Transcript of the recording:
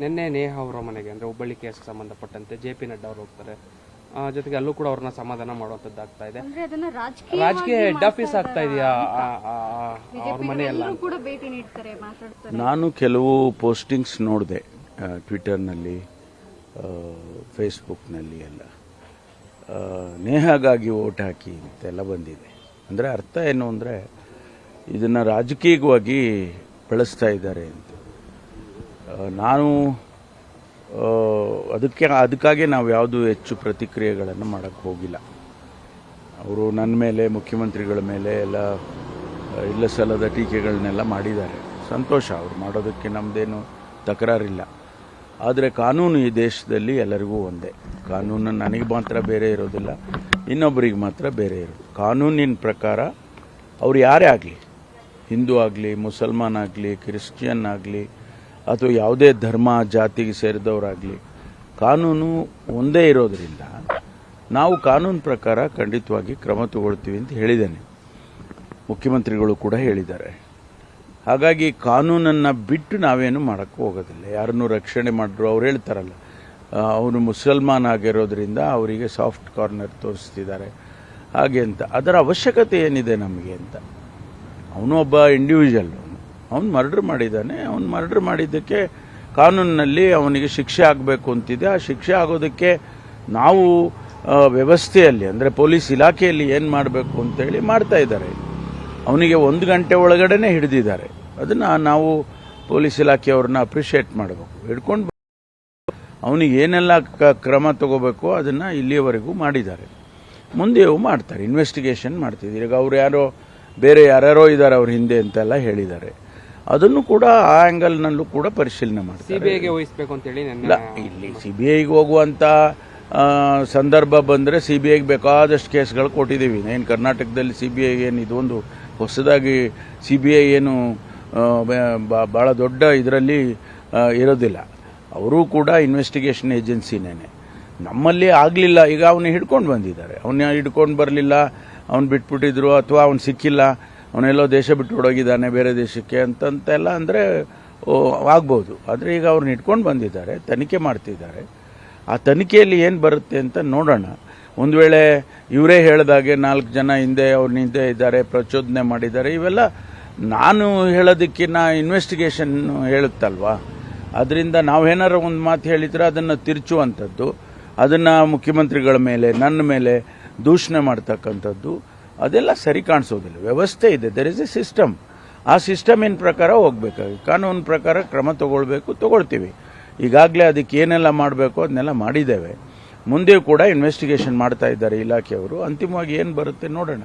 ನಿನ್ನೆ ನೇಹಾ ಅವರ ಮನೆಗೆ ಅಂದರೆ ಹುಬ್ಬಳ್ಳಿ ಕೇಸ್ಗೆ ಸಂಬಂಧಪಟ್ಟಂತೆ JP ನಡ್ಡಾ ಅವರು ಹೋಗ್ತಾರೆ. ಜೊತೆಗೆ ಅಲ್ಲೂ ಕೂಡ ಅವ್ರನ್ನ ಸಮಾಧಾನ ಮಾಡುವಂಥದ್ದು ಆಗ್ತಾ ಇದೆ. ರಾಜಕೀಯ ಹೆಡ್ ಆಫೀಸ್ ಆಗ್ತಾ ಇದೆಯಾ ಅವ್ರ ಮನೆಯಲ್ಲ? ನಾನು ಕೆಲವು ಪೋಸ್ಟಿಂಗ್ಸ್ ನೋಡಿದೆ ಟ್ವಿಟರ್ನಲ್ಲಿ, ಫೇಸ್ಬುಕ್ನಲ್ಲಿ ಎಲ್ಲ. ನೇಹಾಗಾಗಿ ಓಟ್ ಹಾಕಿ ಅಂತೆಲ್ಲ ಬಂದಿದೆ. ಅಂದರೆ ಅರ್ಥ ಏನು ಅಂದರೆ ಇದನ್ನು ರಾಜಕೀಯವಾಗಿ ಬಳಸ್ತಾ ಇದ್ದಾರೆ ಅಂತ. ನಾನು ಅದಕ್ಕಾಗಿ ನಾವು ಯಾವುದು ಹೆಚ್ಚು ಪ್ರತಿಕ್ರಿಯೆಗಳನ್ನು ಮಾಡೋಕ್ಕೆ ಹೋಗಿಲ್ಲ. ಅವರು ನನ್ನ ಮೇಲೆ, ಮುಖ್ಯಮಂತ್ರಿಗಳ ಮೇಲೆ ಎಲ್ಲ ಇಲ್ಲ ಸಲ್ಲದ ಟೀಕೆಗಳನ್ನೆಲ್ಲ ಮಾಡಿದ್ದಾರೆ. ಸಂತೋಷ, ಅವ್ರು ಮಾಡೋದಕ್ಕೆ ನಮ್ಮದೇನು ತಕರಾರಿಲ್ಲ. ಆದರೆ ಕಾನೂನು ಈ ದೇಶದಲ್ಲಿ ಎಲ್ಲರಿಗೂ ಒಂದೇ. ಕಾನೂನು ನನಗೆ ಮಾತ್ರ ಬೇರೆ ಇರೋದಿಲ್ಲ, ಇನ್ನೊಬ್ಬರಿಗೆ ಮಾತ್ರ ಬೇರೆ ಇರೋದು. ಕಾನೂನಿನ ಪ್ರಕಾರ ಅವ್ರು ಯಾರೇ ಆಗಲಿ, ಹಿಂದೂ ಆಗಲಿ, ಮುಸಲ್ಮಾನ್ ಆಗಲಿ, ಕ್ರಿಶ್ಚಿಯನ್ ಆಗಲಿ, ಅಥವಾ ಯಾವುದೇ ಧರ್ಮ ಜಾತಿಗೆ ಸೇರಿದವರಾಗಲಿ, ಕಾನೂನು ಒಂದೇ ಇರೋದರಿಂದ ನಾವು ಕಾನೂನು ಪ್ರಕಾರ ಖಂಡಿತವಾಗಿ ಕ್ರಮ ತಗೊಳ್ತೀವಿ ಅಂತ ಹೇಳಿದ್ದೇನೆ. ಮುಖ್ಯಮಂತ್ರಿಗಳು ಕೂಡ ಹೇಳಿದ್ದಾರೆ. ಹಾಗಾಗಿ ಕಾನೂನನ್ನು ಬಿಟ್ಟು ನಾವೇನು ಮಾಡೋಕ್ಕೆ ಹೋಗೋದಿಲ್ಲ. ಯಾರನ್ನು ರಕ್ಷಣೆ ಮಾಡಿದ್ರು ಅವ್ರು ಹೇಳ್ತಾರಲ್ಲ, ಅವನು ಮುಸಲ್ಮಾನ್ ಆಗಿರೋದ್ರಿಂದ ಅವರಿಗೆ ಸಾಫ್ಟ್ ಕಾರ್ನರ್ ತೋರಿಸ್ತಿದ್ದಾರೆ ಹಾಗೆ ಅಂತ. ಅದರ ಅವಶ್ಯಕತೆ ಏನಿದೆ ನಮಗೆ ಅಂತ. ಅವನು ಒಬ್ಬ ಇಂಡಿವಿಜುವಲ್, ಅವನು ಮರ್ಡರ್ ಮಾಡಿದ್ದಾನೆ. ಅವನು ಮರ್ಡರ್ ಮಾಡಿದ್ದಕ್ಕೆ ಕಾನೂನಿನಲ್ಲಿ ಅವನಿಗೆ ಶಿಕ್ಷೆ ಆಗಬೇಕು ಅಂತಿದೆ. ಆ ಶಿಕ್ಷೆ ಆಗೋದಕ್ಕೆ ನಾವು ವ್ಯವಸ್ಥೆಯಲ್ಲಿ, ಅಂದರೆ ಪೊಲೀಸ್ ಇಲಾಖೆಯಲ್ಲಿ ಏನು ಮಾಡಬೇಕು ಅಂತೇಳಿ ಮಾಡ್ತಾ ಇದ್ದಾರೆ. ಅವನಿಗೆ 1 ಗಂಟೆ ಒಳಗಡೆನೆ ಹಿಡಿದಿದ್ದಾರೆ. ಅದನ್ನು ನಾವು ಪೊಲೀಸ್ ಇಲಾಖೆಯವ್ರನ್ನ ಅಪ್ರಿಷಿಯೇಟ್ ಮಾಡಬೇಕು. ಹಿಡ್ಕೊಂಡು ಅವನಿಗೆ ಏನೆಲ್ಲ ಕ್ರಮ ತಗೋಬೇಕು ಅದನ್ನು ಇಲ್ಲಿಯವರೆಗೂ ಮಾಡಿದ್ದಾರೆ, ಮುಂದೆಯೂ ಮಾಡ್ತಾರೆ. ಇನ್ವೆಸ್ಟಿಗೇಷನ್ ಮಾಡ್ತಿದ್ದೀರಿ. ಈಗ ಅವ್ರು ಯಾರೋ ಬೇರೆ ಯಾರ್ಯಾರೋ ಇದ್ದಾರೆ ಅವ್ರ ಹಿಂದೆ ಅಂತೆಲ್ಲ ಹೇಳಿದ್ದಾರೆ. ಅದನ್ನು ಕೂಡ ಆ ಆ್ಯಂಗಲ್ನಲ್ಲೂ ಕೂಡ ಪರಿಶೀಲನೆ ಮಾಡ್ತಾರೆ. CBIಗೆ ವಹಿಸಬೇಕು ಅಂತೇಳಿ ಇಲ್ಲ, ಇಲ್ಲಿ CBIಗೆ ಹೋಗುವಂಥ ಸಂದರ್ಭ ಬಂದರೆ CBIಗೆ ಬೇಕಾದಷ್ಟು ಕೇಸ್ಗಳು ಕೊಟ್ಟಿದ್ದೀವಿ. ಏನು ಕರ್ನಾಟಕದಲ್ಲಿ CBI ಏನು ಇದೊಂದು ಹೊಸದಾಗಿ CBI ಏನು ಭಾಳ ದೊಡ್ಡ ಇದರಲ್ಲಿ ಇರೋದಿಲ್ಲ. ಅವರೂ ಕೂಡ ಇನ್ವೆಸ್ಟಿಗೇಷನ್ ಏಜೆನ್ಸಿನೇ. ನಮ್ಮಲ್ಲಿ ಆಗಲಿಲ್ಲ. ಈಗ ಅವನ್ನ ಹಿಡ್ಕೊಂಡು ಬಂದಿದ್ದಾರೆ. ಅವನ್ನ ಹಿಡ್ಕೊಂಡು ಬರಲಿಲ್ಲ, ಅವ್ನು ಬಿಟ್ಬಿಟ್ಟಿದ್ರು, ಅಥವಾ ಅವ್ನು ಸಿಕ್ಕಿಲ್ಲ, ಅವನೆಲ್ಲೋ ದೇಶ ಬಿಟ್ಟು ಹೊಡೋಗಿದ್ದಾನೆ ಬೇರೆ ದೇಶಕ್ಕೆ ಅಂತಂತೆಲ್ಲ ಅಂದರೆ ಆಗ್ಬೋದು. ಆದರೆ ಈಗ ಅವ್ರನ್ನ ಹಿಡ್ಕೊಂಡು ಬಂದಿದ್ದಾರೆ, ತನಿಖೆ ಮಾಡ್ತಿದ್ದಾರೆ. ಆ ತನಿಖೆಯಲ್ಲಿ ಏನು ಬರುತ್ತೆ ಅಂತ ನೋಡೋಣ. ಒಂದು ವೇಳೆ ಇವರೇ ಹೇಳಿದಾಗೆ 4 ಜನ ಅವ್ರ ಹಿಂದೆ ಇದ್ದಾರೆ, ಪ್ರಚೋದನೆ ಮಾಡಿದ್ದಾರೆ, ಇವೆಲ್ಲ ನಾನು ಹೇಳೋದಕ್ಕಿಂತ ಇನ್ವೆಸ್ಟಿಗೇಷನ್ ಹೇಳುತ್ತಲ್ವಾ. ಅದರಿಂದ ನಾವೇನಾರು ಒಂದು ಮಾತು ಹೇಳಿದ್ರೆ ಅದನ್ನು ತಿರುಚುವಂಥದ್ದು, ಅದನ್ನು ಮುಖ್ಯಮಂತ್ರಿಗಳ ಮೇಲೆ, ನನ್ನ ಮೇಲೆ ದೂಷಣೆ ಮಾಡ್ತಕ್ಕಂಥದ್ದು, ಅದೆಲ್ಲ ಸರಿ ಕಾಣಿಸೋದಿಲ್ಲ. ವ್ಯವಸ್ಥೆ ಇದೆ, ದೆರ್ ಇಸ್ ಎ ಸಿಸ್ಟಮ್. ಆ ಸಿಸ್ಟಮಿನ ಪ್ರಕಾರ ಹೋಗ್ಬೇಕಾಗಿ ಕಾನೂನು ಪ್ರಕಾರ ಕ್ರಮ ತಗೊಳ್ತೀವಿ. ಈಗಾಗಲೇ ಅದಕ್ಕೆ ಏನೆಲ್ಲ ಮಾಡಬೇಕು ಅದನ್ನೆಲ್ಲ ಮಾಡಿದ್ದೇವೆ. ಮುಂದೆಯೂ ಕೂಡ ಇನ್ವೆಸ್ಟಿಗೇಷನ್ ಮಾಡ್ತಾ ಇದ್ದಾರೆ ಇಲಾಖೆಯವರು. ಅಂತಿಮವಾಗಿ ಏನು ಬರುತ್ತೆ ನೋಡೋಣ.